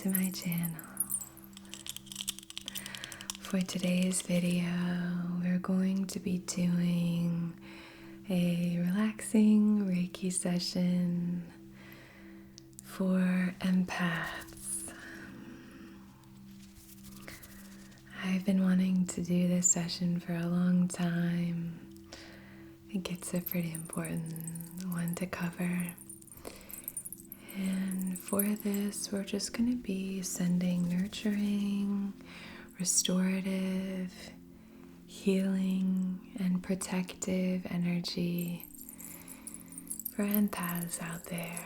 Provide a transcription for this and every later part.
to my channel. For today's video, we're going to be doing a relaxing Reiki session for empaths. I've been wanting to do this session for a long time. I think it's a pretty important one to cover. And for this, we're just going to be sending nurturing, restorative, healing, and protective energy for empaths out there.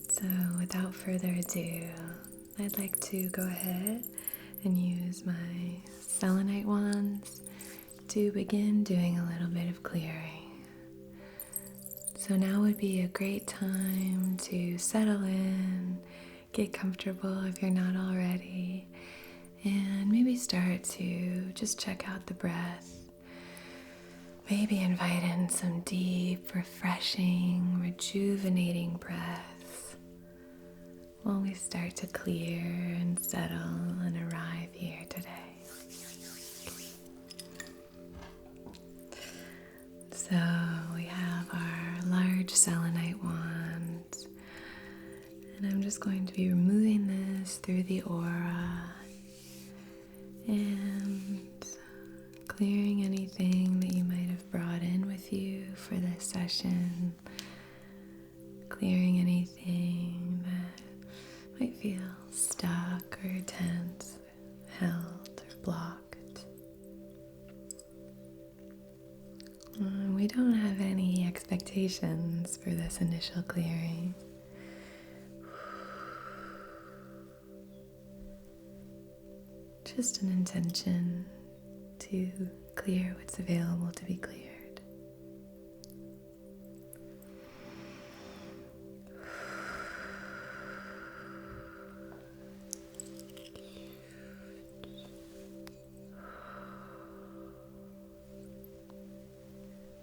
So without further ado, I'd like to go ahead and use my selenite wands to begin doing a little bit of clearing. So now would be a great time to settle in, get comfortable if you're not already, and maybe start to just check out the breath. Maybe invite in some deep, refreshing, rejuvenating breaths while we start to clear and settle and arrive here today. So we have our large selenite wand, and I'm just going to be removing this through the aura and clearing anything that you might have brought in with you for this session, clearing anything that might feel stuck or tense, held or blocked. We don't have any expectations for this initial clearing. Just an intention to clear what's available to be cleared.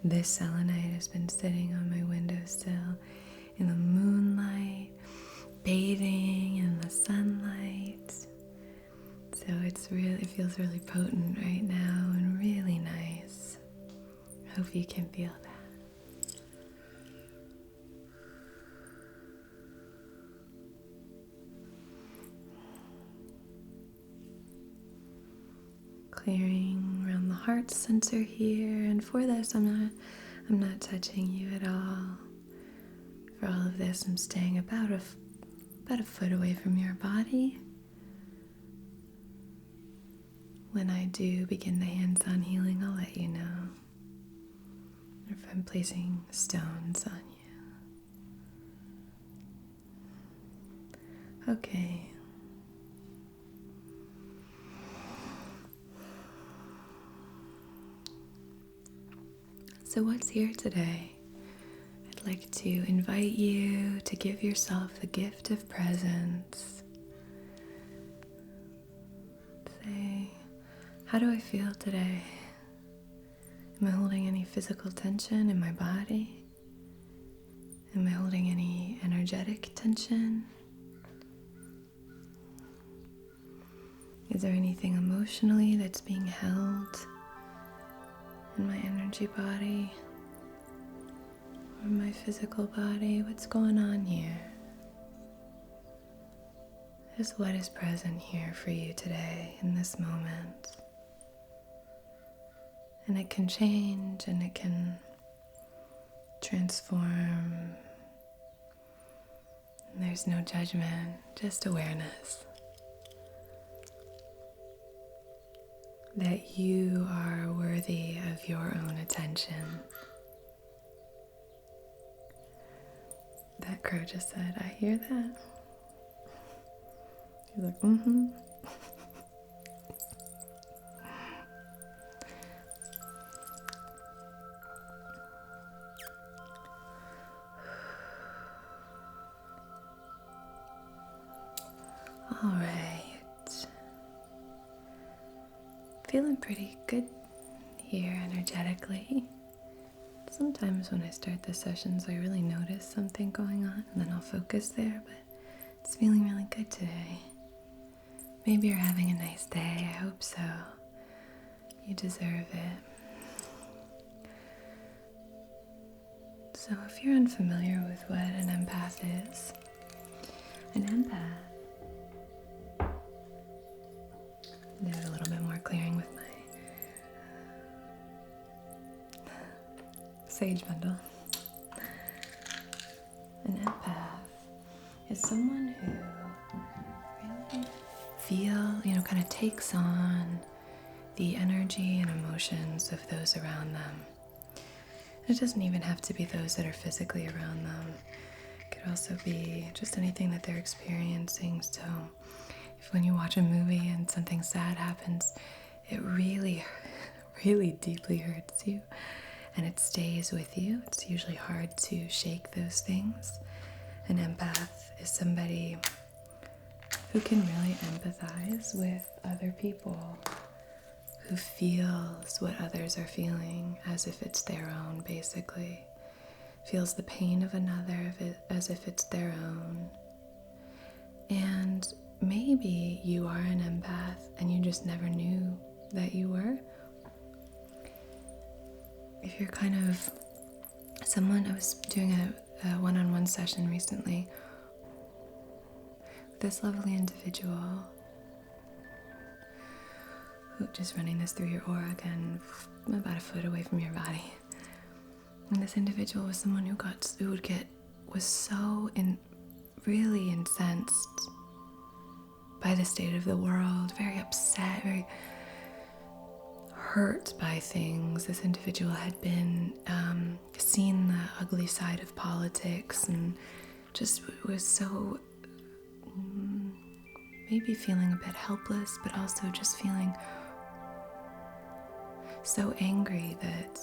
This selenite has been sitting on my windowsill in the moonlight, bathing in the sunlight. So it feels really potent right now and really nice. Hope you can feel that. Clearing around the heart center here, and for this I'm not touching you at all. For all of this, I'm staying about a foot away from your body. When I do begin the hands-on healing, I'll let you know if I'm placing stones on you. Okay. So what's here today? I'd like to invite you to give yourself the gift of presence. Say, how do I feel today? Am I holding any physical tension in my body? Am I holding any energetic tension? Is there anything emotionally that's being held in my energy body or my physical body? What's going on here? Just what is present here for you today in this moment? And it can change and it can transform. And there's no judgment, just awareness that you are worthy of your own attention. That crow just said, I hear that. He's like, mm-hmm. All right. Feeling pretty good here energetically. Sometimes when I start the sessions, I really notice something going on, and then I'll focus there, but It's feeling really good today. Maybe you're having a nice day. I hope so. You deserve it. So if you're unfamiliar with what an empath is, an empath, do a little bit more clearing with my sage bundle. An empath is someone who really kind of takes on the energy and emotions of those around them. It doesn't even have to be those that are physically around them. It could also be just anything that they're experiencing. So if when you watch a movie and something sad happens, it really, really deeply hurts you and it stays with you. It's usually hard to shake those things. An empath is somebody who can really empathize with other people, who feels what others are feeling as if it's their own, basically. Feels the pain of another as if it's their own. And maybe you are an empath and you just never knew that you were. If you're kind of someone, I was doing a one-on-one session recently with this lovely individual who just running this through your aura again, about a foot away from your body. And this individual was someone who was so really incensed by the state of the world, very upset, very hurt by things. This individual had been seen the ugly side of politics and just was so maybe feeling a bit helpless, but also just feeling so angry that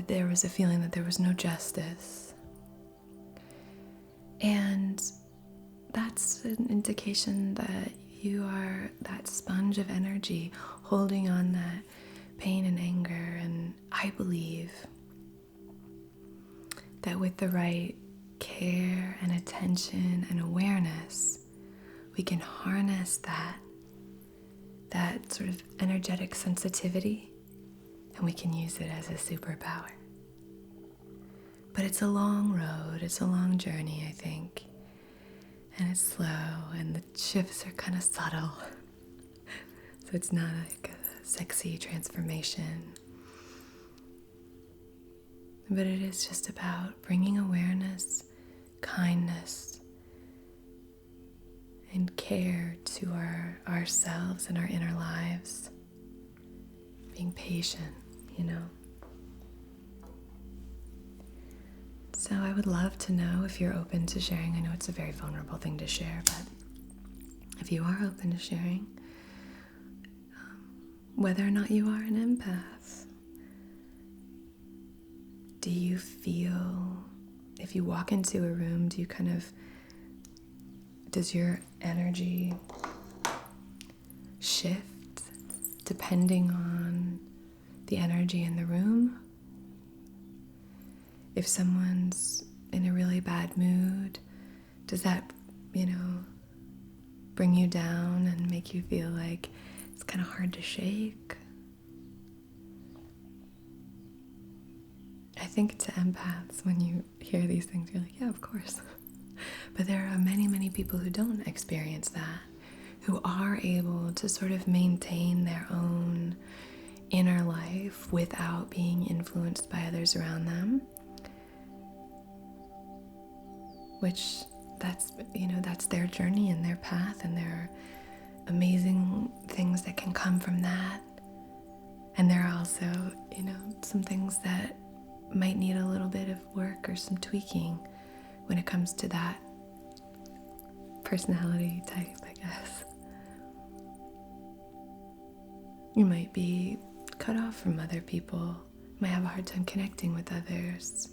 there was a feeling that there was no justice. And that's an indication that you are that sponge of energy holding on that pain and anger. And I believe that with the right care and attention and awareness, we can harness that sort of energetic sensitivity, and we can use it as a superpower. But it's a long road, it's a long journey, I think. And it's slow, and the shifts are kind of subtle. So it's not like a sexy transformation. But it is just about bringing awareness, kindness, and care to ourselves and our inner lives. Being patient, So I would love to know if you're open to sharing. I know it's a very vulnerable thing to share, but if you are open to sharing, whether or not you are an empath, do you feel, if you walk into a room, does your energy shift depending on the energy in the room? If someone's in a really bad mood, does that, bring you down and make you feel like it's kind of hard to shake? I think to empaths, when you hear these things, you're like, yeah, of course. But there are many, many people who don't experience that, who are able to sort of maintain their own inner life without being influenced by others around them. Which that's their journey and their path, and there are amazing things that can come from that. And there are also, some things that might need a little bit of work or some tweaking when it comes to that personality type, I guess. You might be cut off from other people, might have a hard time connecting with others.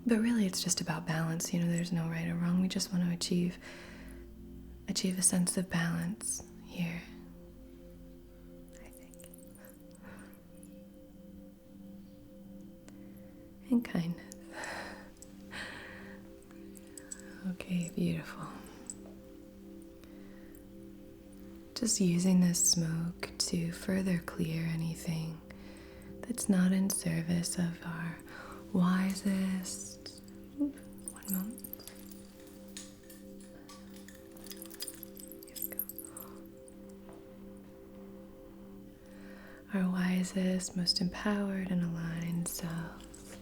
But really, it's just about balance. There's no right or wrong. We just want to achieve a sense of balance here, I think. and kindness. Okay, beautiful. Just using this smoke to further clear anything that's not in service of our wisest. One moment. Here we go. Our wisest, most empowered and aligned selves.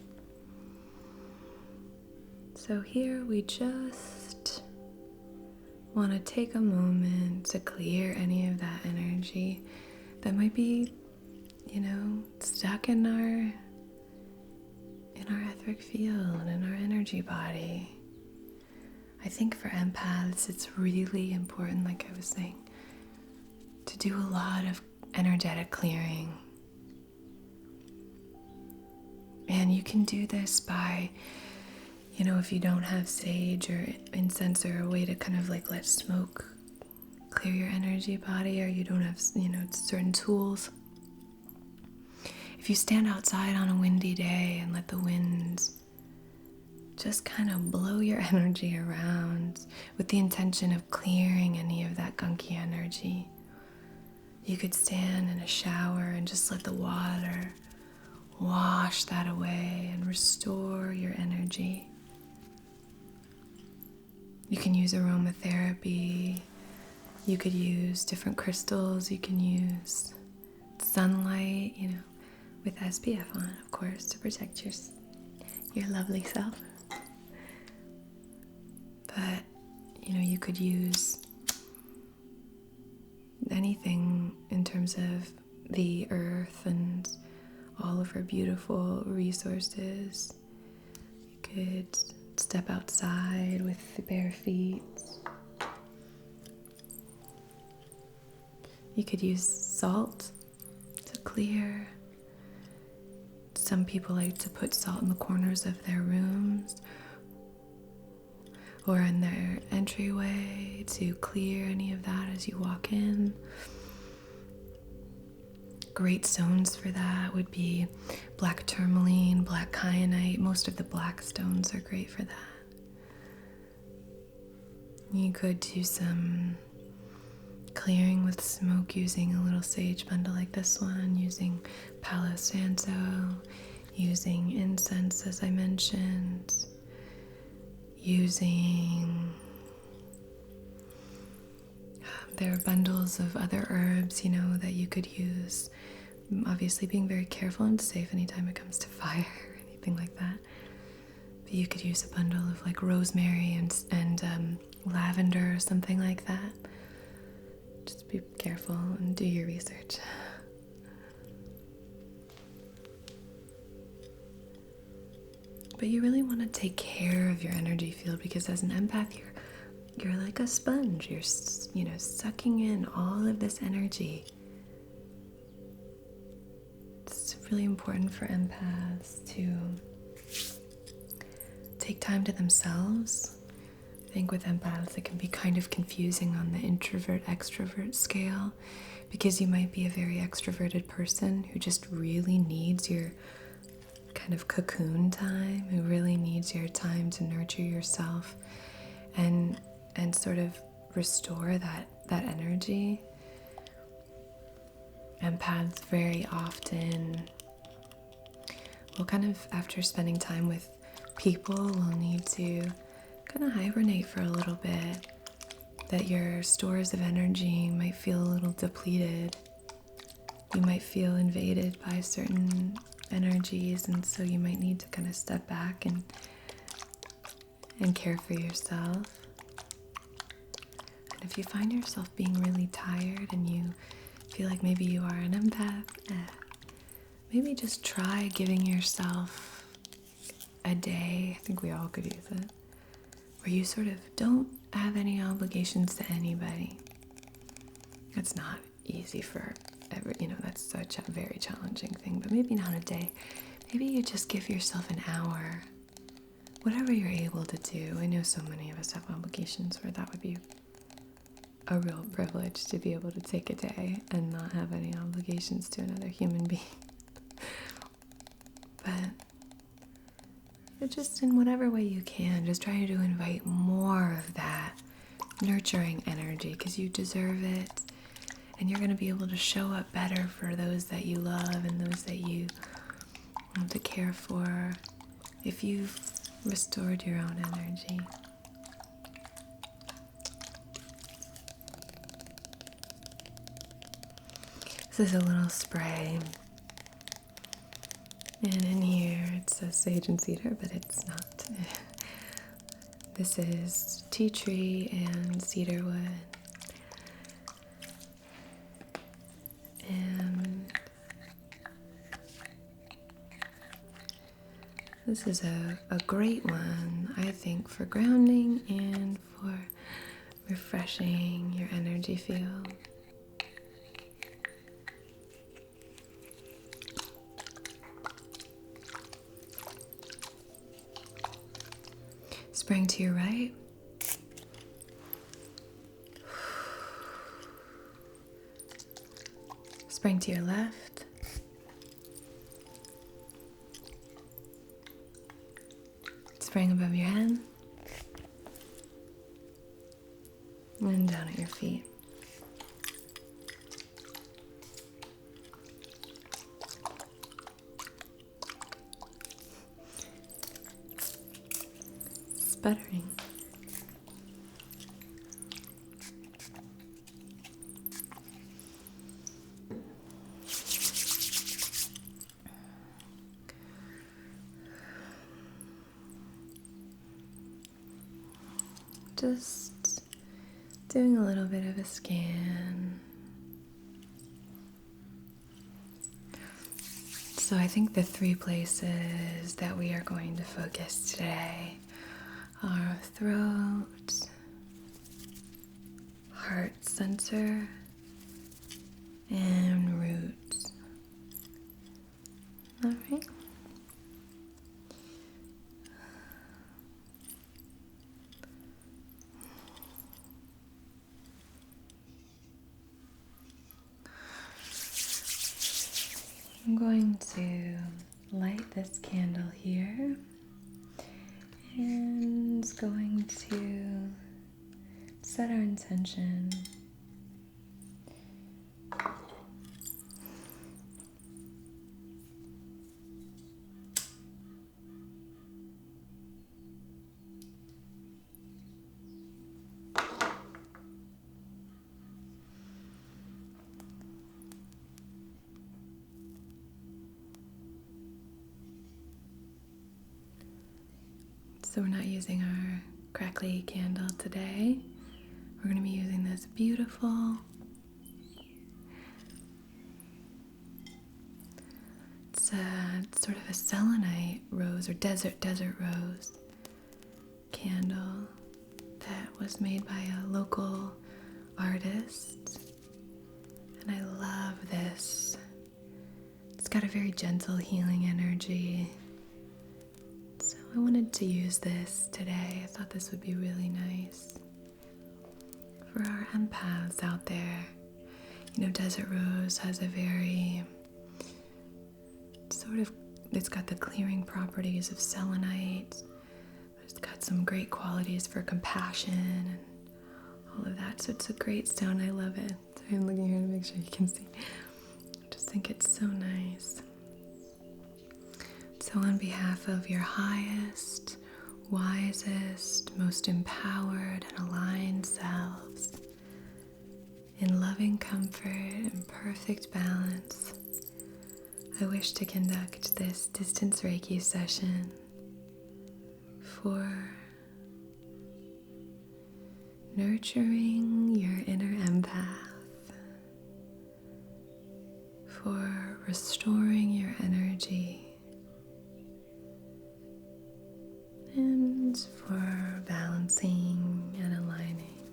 So here we just want to take a moment to clear any of that energy that might be, stuck in our etheric field, in our energy body. I think for empaths, it's really important, like I was saying, to do a lot of energetic clearing. And you can do this by, if you don't have sage or incense or a way to kind of like let smoke clear your energy body, or you don't have, certain tools. If you stand outside on a windy day and let the winds just kind of blow your energy around with the intention of clearing any of that gunky energy. You could stand in a shower and just let the water wash that away and restore your energy. You can use aromatherapy. You could use different crystals. You can use sunlight, with SPF on, of course, to protect your lovely self. But, you could use anything in terms of the earth and all of her beautiful resources. You could step outside with the bare feet. You could use salt to clear. Some people like to put salt in the corners of their rooms or in their entryway to clear any of that as you walk in. Great stones for that would be black tourmaline, black kyanite. Most of the black stones are great for that. You could do some clearing with smoke using a little sage bundle like this one, using Palo Santo, using incense as I mentioned, using there are bundles of other herbs, that you could use. Obviously being very careful and safe anytime it comes to fire or anything like that. But you could use a bundle of like rosemary and lavender or something like that. Just be careful and do your research. But you really want to take care of your energy field, because as an empath, you're like a sponge. You're, sucking in all of this energy. It's really important for empaths to take time to themselves. I think with empaths, it can be kind of confusing on the introvert-extrovert scale, because you might be a very extroverted person who just really needs your kind of cocoon time, who really needs your time to nurture yourself and sort of restore that energy. Empaths very often will kind of, after spending time with people, will need to kind of hibernate for a little bit, that your stores of energy might feel a little depleted. You might feel invaded by certain energies, and so you might need to kind of step back and care for yourself. And if you find yourself being really tired and you feel like maybe you are an empath, maybe just try giving yourself a day, I think we all could use it, where you sort of don't have any obligations to anybody. That's not easy for that's such a very challenging thing, but maybe not a day. Maybe you just give yourself an hour, whatever you're able to do. I know so many of us have obligations where that would be a real privilege to be able to take a day and not have any obligations to another human being. But but just in whatever way you can, just try to invite more of that nurturing energy because you deserve it. And you're going to be able to show up better for those that you love and those that you want to care for if you've restored your own energy. This is a little spray. And in here it says sage and cedar, but it's not. This is tea tree and cedar wood. And this is a great one, I think, for grounding and for refreshing your energy field. Spraying to your right. Spraying to your left. Spraying above your head. And down at your feet. Sputtering. Just doing a little bit of a scan. So I think the 3 places that we are going to focus today are throat, heart center, and root. All right. I'm going to light this candle here and going to set our intention. So we're not using our crackly candle today. We're going to be using this beautiful, it's sort of a selenite rose or desert rose candle that was made by a local artist. And I love this. It's got a very gentle healing energy. So I wanted to use this today. I thought this would be really nice for our empaths out there. You know, Desert Rose has a very it's got the clearing properties of selenite, but it's got some great qualities for compassion and all of that. So it's a great stone. I love it. So I'm looking here to make sure you can see. I just think it's so nice. So on behalf of your highest, wisest, most empowered and aligned selves, in loving comfort and perfect balance, I wish to conduct this distance Reiki session for nurturing your inner empath, for restoring your energy, and for balancing and aligning.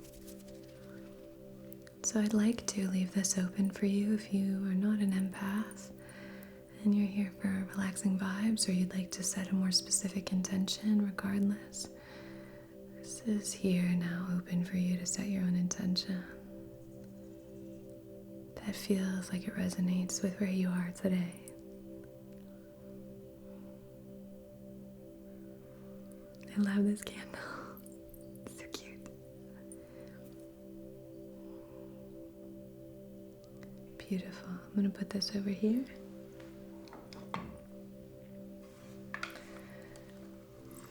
So I'd like to leave this open for you if you are not an empath and you're here for relaxing vibes, or you'd like to set a more specific intention. Regardless, this is here now open for you to set your own intention that feels like it resonates with where you are today. I love this candle. So cute. Beautiful. I'm going to put this over here.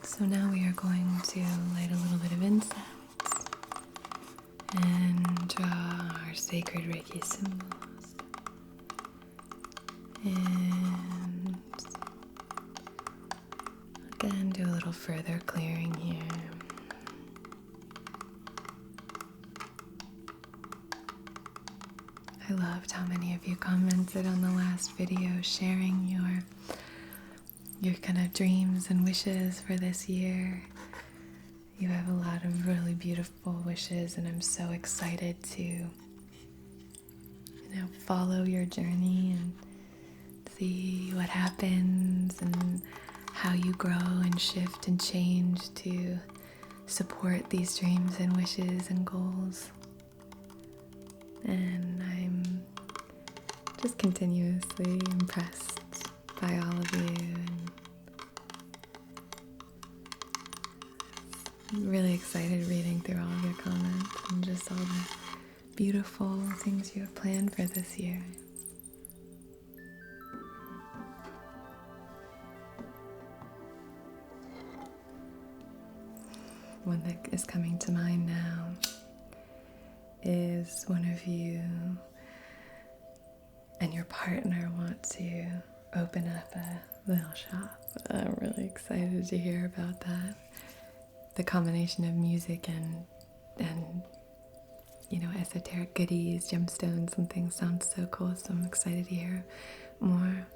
So now we are going to light a little bit of incense and draw our sacred Reiki symbols. And again, do a little further clearing here. I loved how many of you commented on the last video sharing your kind of dreams and wishes for this year. You have a lot of really beautiful wishes, and I'm so excited to follow your journey and see what happens and how you grow and shift and change to support these dreams and wishes and goals. And I'm just continuously impressed by all of you, and I'm really excited reading through all of your comments and just all the beautiful things you have planned for this year. One that is coming to mind now is one of you and your partner want to open up a little shop. I'm really excited to hear about that. The combination of music and esoteric goodies, gemstones and things sounds so cool, so I'm excited to hear more.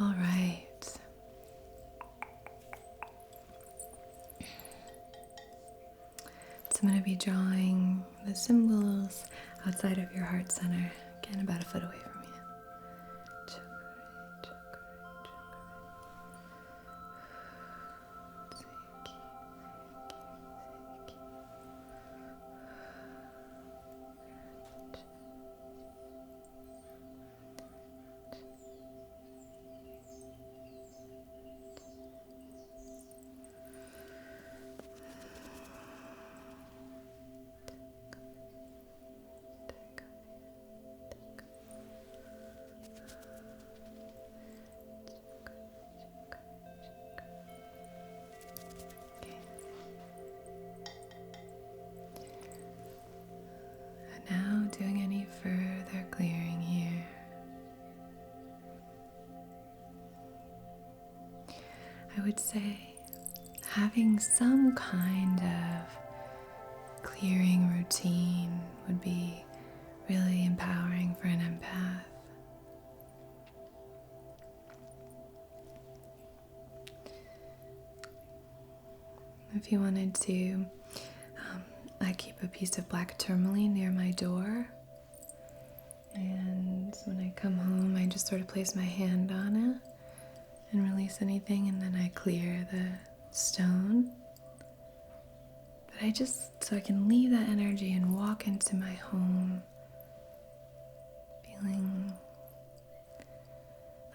All right. So I'm going to be drawing the symbols outside of your heart center, again about a foot away from you. Chakra, chakra, chakra. Now doing any further clearing here. I would say having some kind of clearing routine would be really empowering for an empath. If you wanted to, I keep a piece of black tourmaline near my door, and when I come home I just sort of place my hand on it and release anything, and then I clear the stone. But so I can leave that energy and walk into my home feeling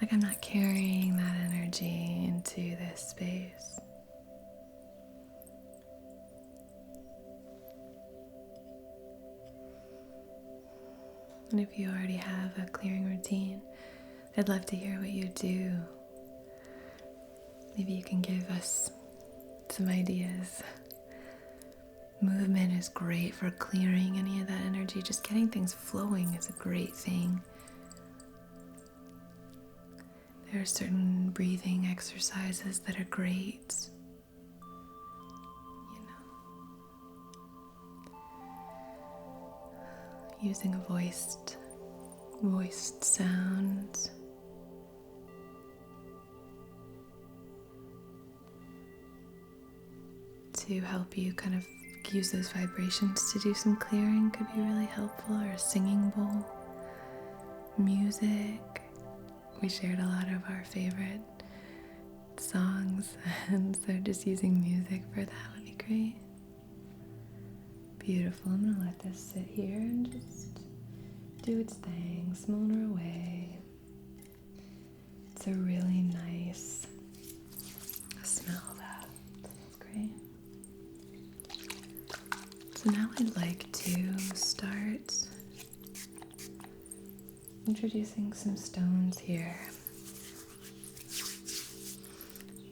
like I'm not carrying that energy into this space. And if you already have a clearing routine, I'd love to hear what you do. Maybe you can give us some ideas. Movement is great for clearing any of that energy. Just getting things flowing is a great thing. There are certain breathing exercises that are great. Using a voiced sound. To help you kind of use those vibrations to do some clearing could be really helpful, or a singing bowl. Music. We shared a lot of our favorite songs, and so just using music for that would be great. Beautiful. I'm going to let this sit here and just do its thing, smolder away. a really nice smell. That smells great. So now I'd like to start introducing some stones here.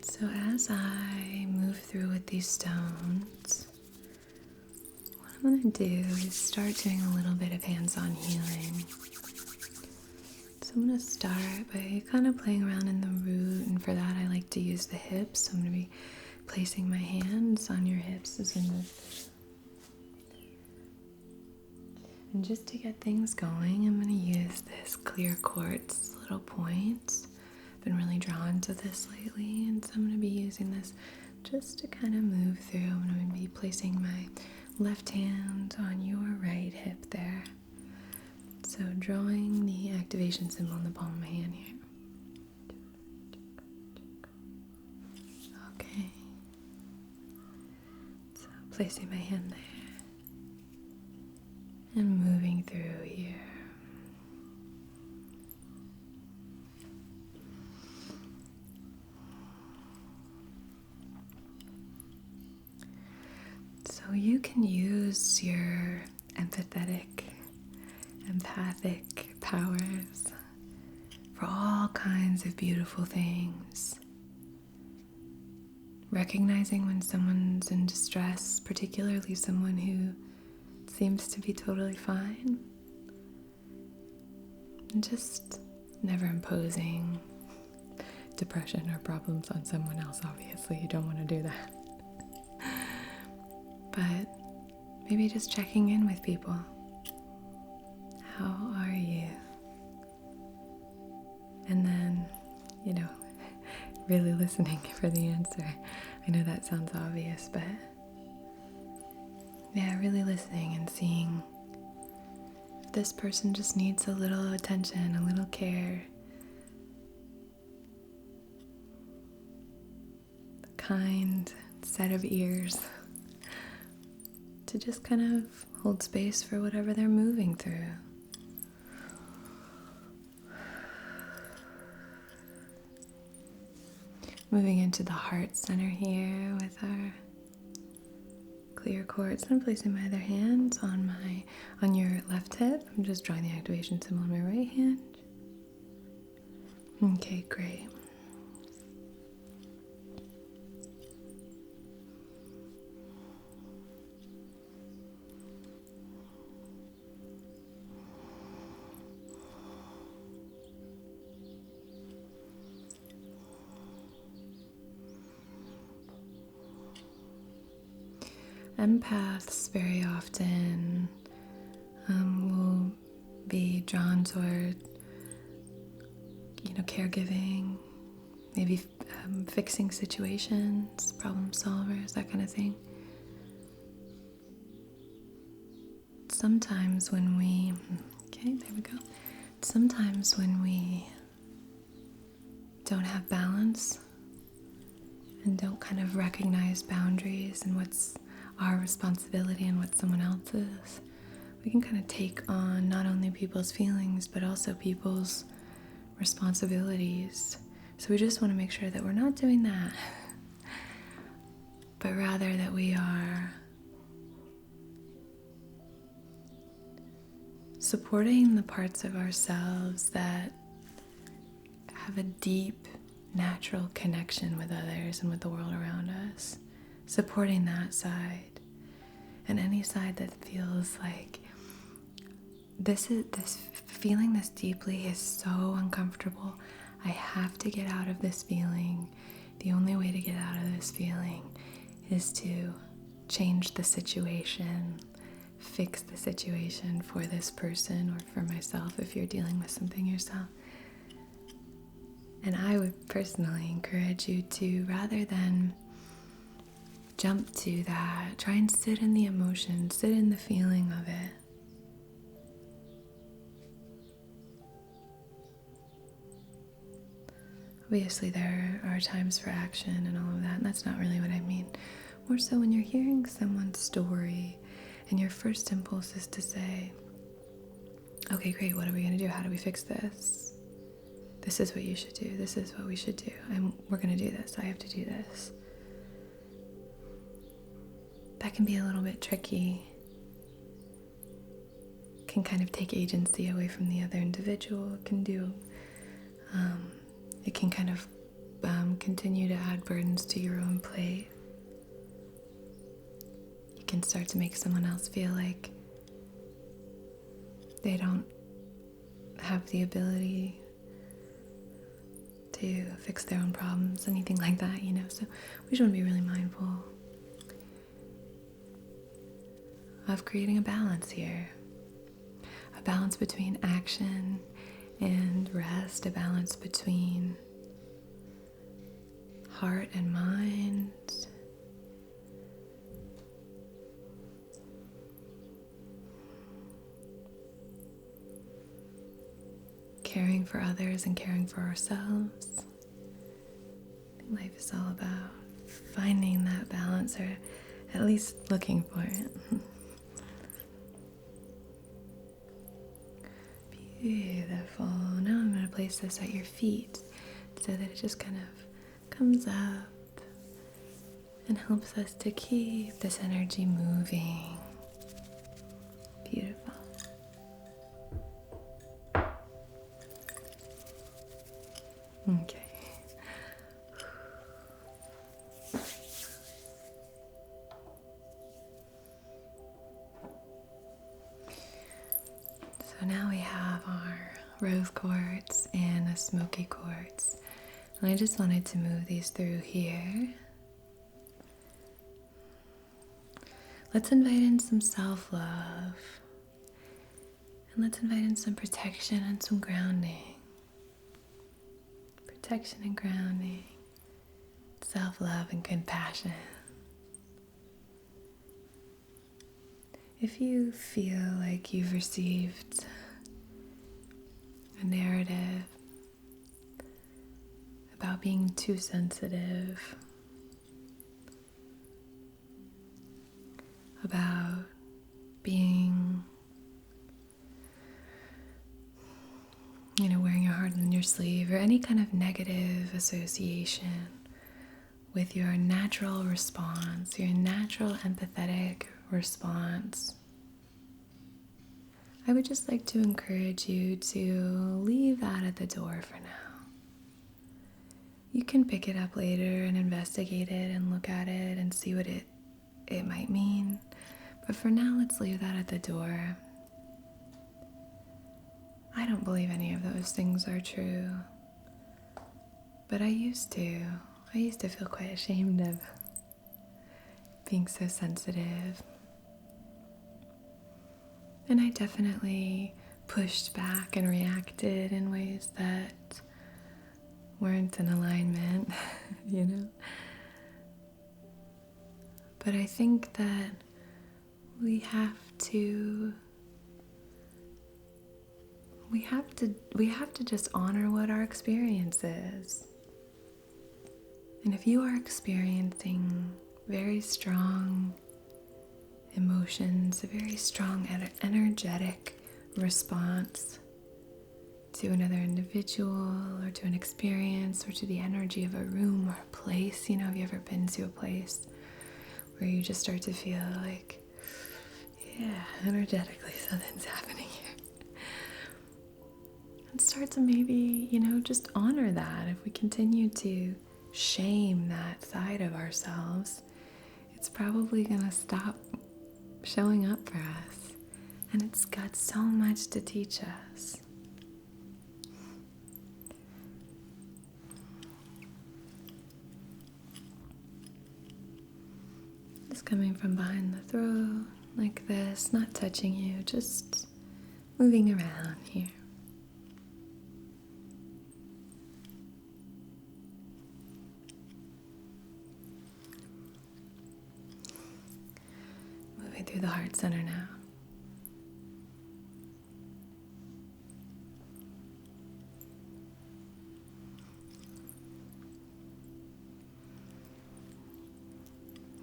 So as I move through with these stones, what I'm going to do is start doing a little bit of hands-on healing. So I'm going to start by kind of playing around in the root, and for that I like to use the hips. So I'm going to be placing my hands on your hips as we move. And just to get things going, I'm going to use this clear quartz little point. I've been really drawn to this lately, and so I'm going to be using this just to kind of move through. I'm going to be placing my left hand on your right hip there. So drawing the activation symbol on the palm of my hand here. Okay. So placing my hand there. And moving through here. So you can use your empathic powers for all kinds of beautiful things. Recognizing when someone's in distress, particularly someone who seems to be totally fine, and just never imposing depression or problems on someone else. Obviously, you don't want to do that. But maybe just checking in with people. How are you? And then, really listening for the answer. I know that sounds obvious, but yeah, really listening and seeing if this person just needs a little attention, a little care. A kind set of ears to just kind of hold space for whatever they're moving through. Moving into the heart center here with our clear quartz. I'm placing my other hand on your left hip. I'm just drawing the activation symbol on my right hand. Okay, great. Empaths very often will be drawn toward, caregiving, maybe fixing situations, problem solvers, that kind of thing. Sometimes when we don't have balance and don't kind of recognize boundaries and what's our responsibility and what someone else's, we can kind of take on not only people's feelings but also people's responsibilities. So we just want to make sure that we're not doing that, but rather that we are supporting the parts of ourselves that have a deep, natural connection with others and with the world around us. Supporting that side, and any side that feels like feeling this deeply is so uncomfortable. I have to get out of this feeling. The only way to get out of this feeling is to change the situation, fix the situation for this person or for myself if you're dealing with something yourself. And I would personally encourage you to, rather than jump to that, try and sit in the emotion, sit in the feeling of it. Obviously there are times for action and all of that, and that's not really what I mean. More so when you're hearing someone's story and your first impulse is to say, okay, great, what are we going to do? How do we fix this? this is what you should do, this is what we should do, we're going to do this, I have to do this. That can be a little bit tricky. Can kind of take agency away from the other individual. It can kind of continue to add burdens to your own plate. You can start to make someone else feel like they don't have the ability to fix their own problems, anything like that, so we just want to be really mindful of creating a balance here. A balance between action and rest, a balance between heart and mind. Caring for others and caring for ourselves. I think life is all about finding that balance, or at least looking for it. Beautiful. Now I'm going to place this at your feet so that it just kind of comes up and helps us to keep this energy moving. Beautiful. Okay. So now we have our rose quartz and a smoky quartz. And I just wanted to move these through here. Let's invite in some self-love. And let's invite in some protection and some grounding. Protection and grounding. Self-love and compassion. If you feel like you've received a narrative about being too sensitive, about being, wearing your heart on your sleeve, or any kind of negative association with your natural response, your natural empathetic response, I would just like to encourage you to leave that at the door for now. You can pick it up later and investigate it and look at it and see what it might mean. But for now, let's leave that at the door. I don't believe any of those things are true. But I used to. I used to feel quite ashamed of being so sensitive. And I definitely pushed back and reacted in ways that weren't in alignment, But I think that we have to just honor what our experience is. And if you are experiencing very strong emotions, a very strong energetic response to another individual or to an experience or to the energy of a room or a place, have you ever been to a place where you just start to feel like, energetically something's happening here? And start to maybe, just honor that. If we continue to shame that side of ourselves, it's probably going to stop showing up for us. And it's got so much to teach us. Just coming from behind the throat, like this, not touching you, just moving around here. Moving through the heart center now.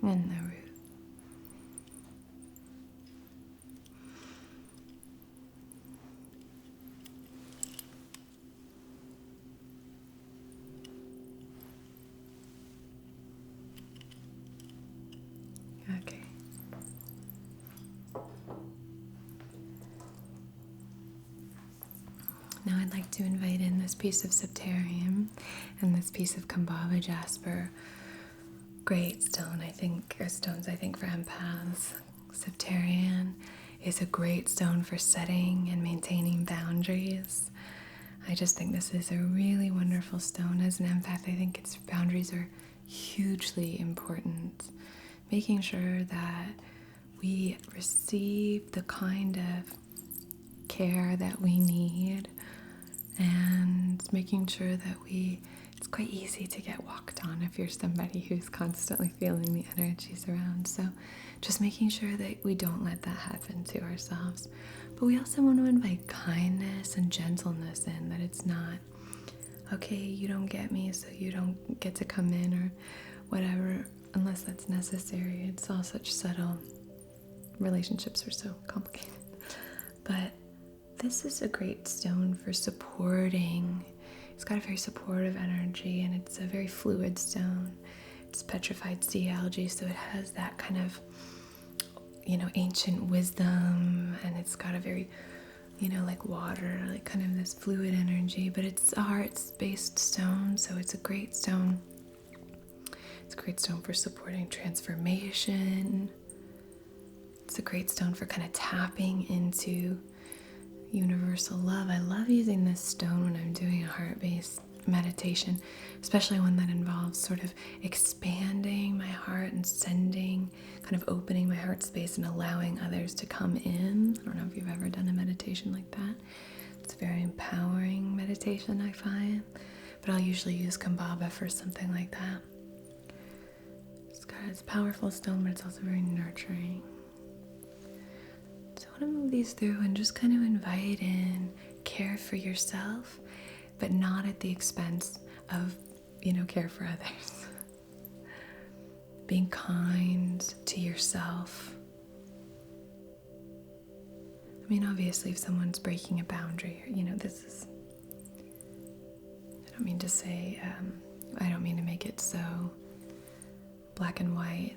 And the root. I'd like to invite in this piece of Septarium and this piece of Kambaba Jasper. Great stone, I think, or stones, I think, for empaths. Septarian is a great stone for setting and maintaining boundaries. I just think this is a really wonderful stone. As an empath, I think its boundaries are hugely important. Making sure that we receive the kind of care that we need, and making sure that it's quite easy to get walked on if you're somebody who's constantly feeling the energies around. So just making sure that we don't let that happen to ourselves. But we also want to invite kindness and gentleness in, that it's not, okay, you don't get me, so you don't get to come in or whatever, unless that's necessary. It's all such subtle. Relationships are so complicated. But this is a great stone for supporting. It's got a very supportive energy, and it's a very fluid stone. It's petrified sea algae, so it has that kind of, ancient wisdom, and it's got a very, like water, like kind of this fluid energy, but it's a heart-based stone, so it's a great stone. It's a great stone for supporting transformation. It's a great stone for kind of tapping into universal love. I love using this stone when I'm doing a heart-based meditation, especially one that involves sort of expanding my heart and kind of opening my heart space and allowing others to come in. I don't know if you've ever done a meditation like that. It's a very empowering meditation, I find, but I'll usually use Kambaba for something like that. It's a powerful stone, but it's also very nurturing. So I want to move these through and just kind of invite in care for yourself, but not at the expense of, care for others. Being kind to yourself. I mean, obviously, if someone's breaking a boundary, I don't mean to say, I don't mean to make it so black and white.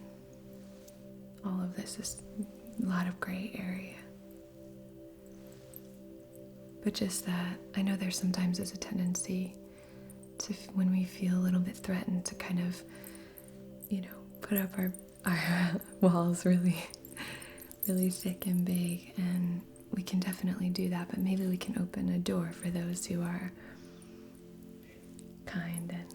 All of this is a lot of gray area. But just that, I know there sometimes is a tendency to, when we feel a little bit threatened, to kind of, put up our walls really, really thick and big. And we can definitely do that, but maybe we can open a door for those who are kind and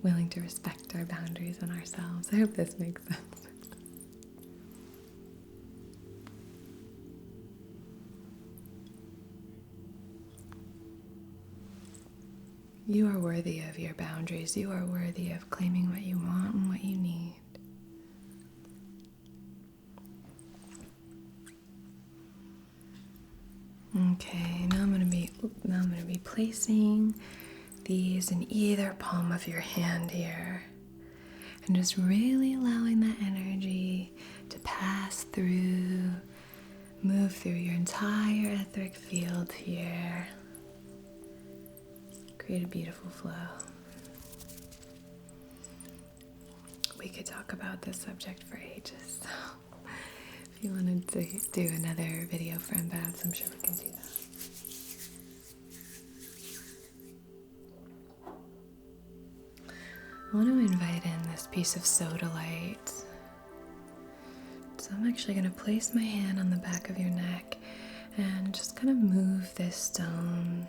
willing to respect our boundaries and ourselves. I hope this makes sense. You are worthy of your boundaries. You are worthy of claiming what you want and what you need. Okay, now I'm going to be placing these in either palm of your hand here, and just really allowing that energy to pass through, move through your entire etheric field here. Create a beautiful flow. We could talk about this subject for ages. So if you wanted to do another video for empaths, I'm sure we can do that. I want to invite in this piece of sodalite. So I'm actually going to place my hand on the back of your neck and just kind of move this stone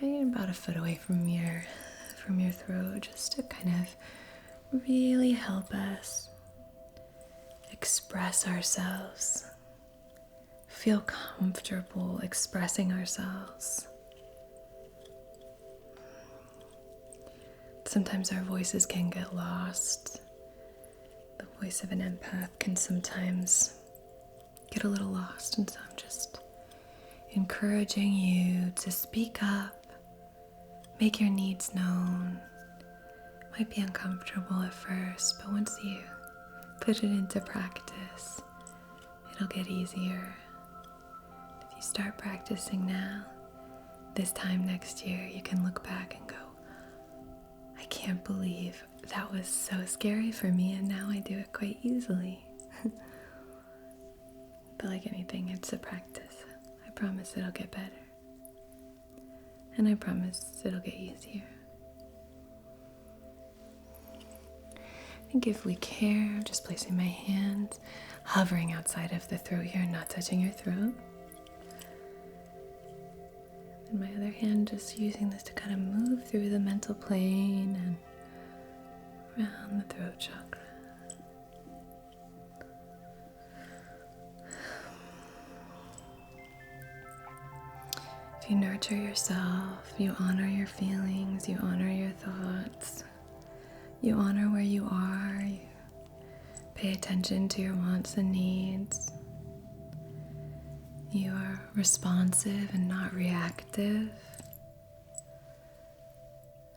right about a foot away from your throat, just to kind of really help us express ourselves, feel comfortable expressing ourselves. Sometimes our voices can get lost. The voice of an empath can sometimes get a little lost, and so I'm just encouraging you to speak up. Make your needs known. It might be uncomfortable at first, but once you put it into practice, it'll get easier. If you start practicing now, this time next year, you can look back and go, I can't believe that was so scary for me, and now I do it quite easily. But like anything, it's a practice. I promise it'll get better. And I promise it'll get easier. I think if we care, just placing my hand hovering outside of the throat here, not touching your throat. And my other hand just using this to kind of move through the mental plane and around the throat chakra. If you nurture yourself, you honor your feelings, you honor your thoughts, you honor where you are, you pay attention to your wants and needs. You are responsive and not reactive.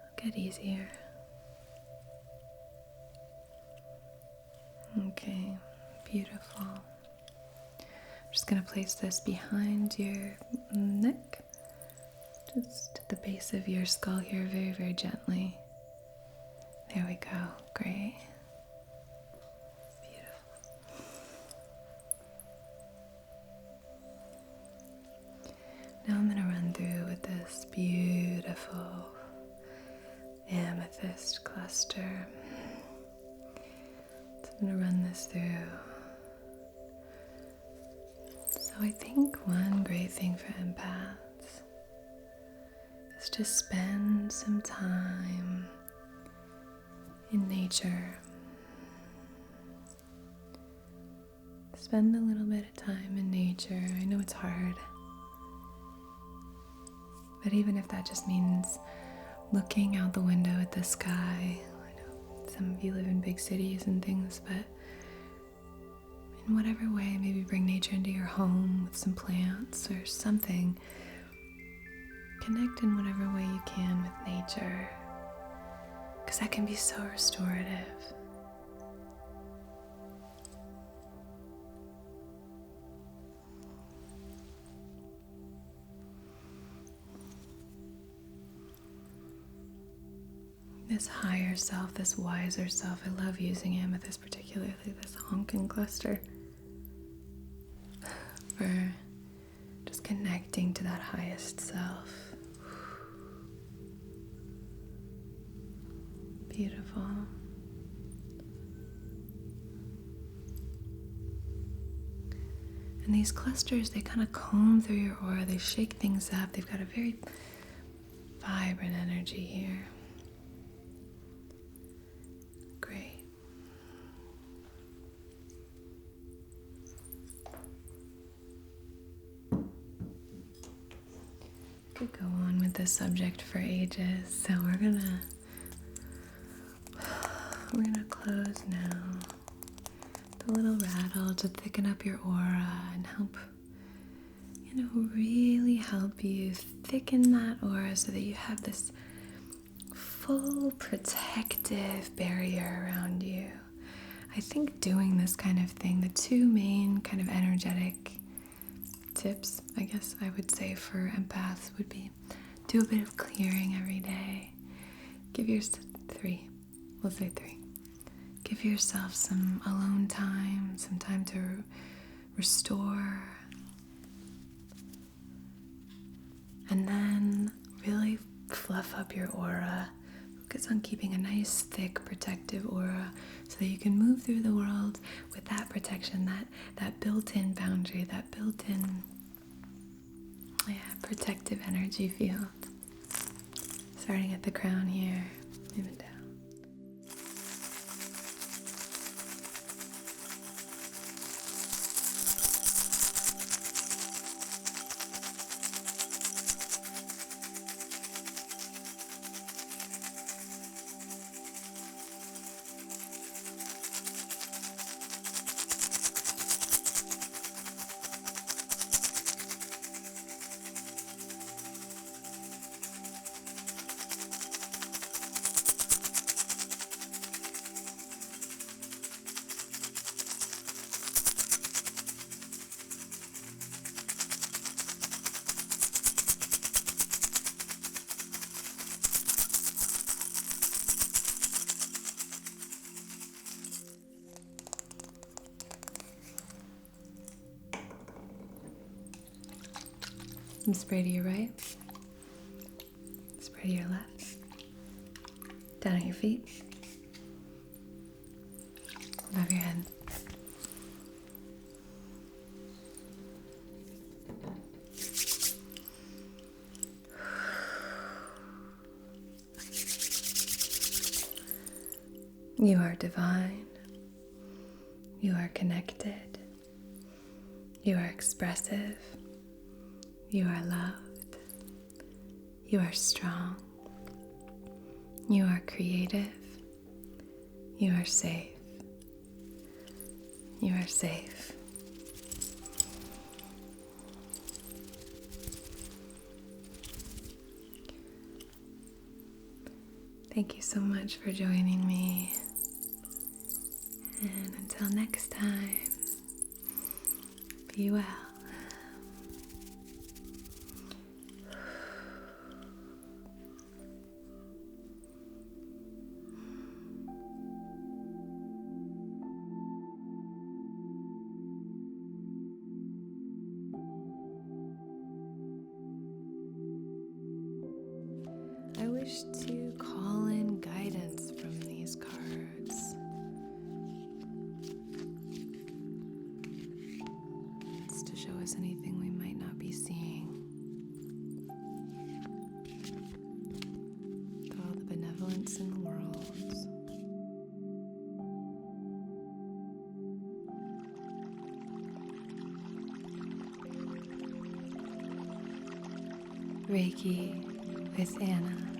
It'll get easier. Okay, beautiful. I'm just going to place this behind your neck, just at the base of your skull here, very, very gently. There we go. Great. Now I'm going to run through with this beautiful amethyst cluster. So I'm going to run this through. So I think one great thing for empaths is to spend some time in nature. Spend a little bit of time in nature. I know it's hard. But even if that just means looking out the window at the sky, I know some of you live in big cities and things, but in whatever way, maybe bring nature into your home with some plants or something. Connect in whatever way you can with nature, because that can be so restorative. This higher self, this wiser self. I love using amethyst, particularly this honkin cluster, for just connecting to that highest self. Beautiful. And these clusters, they kind of comb through your aura, they shake things up. They've got a very vibrant energy here. Could go on with this subject for ages, so we're gonna close now. The little rattle to thicken up your aura and help, really help you thicken that aura so that you have this full protective barrier around you. I think doing this kind of thing, the two main kind of energetic tips, I guess I would say, for empaths would be do a bit of clearing every day. Give yourself three. Give yourself some alone time, some time to restore. And then really fluff up your aura. Focus on keeping a nice, thick, protective aura so that you can move through the world with that protection, that built-in boundary, that built-in protective energy field. Starting at the crown here, moving down. Some spray to your right. Go to your left. Down at your feet. Above your head. You are divine. You are connected. You are expressive. You are loved. You are strong. You are creative. You are safe. You are safe. Thank you so much for joining me. And until next time, be well. I wish to call in guidance from these cards. It's to show us anything we might not be seeing. With all the benevolence in the world. Reiki with Anna.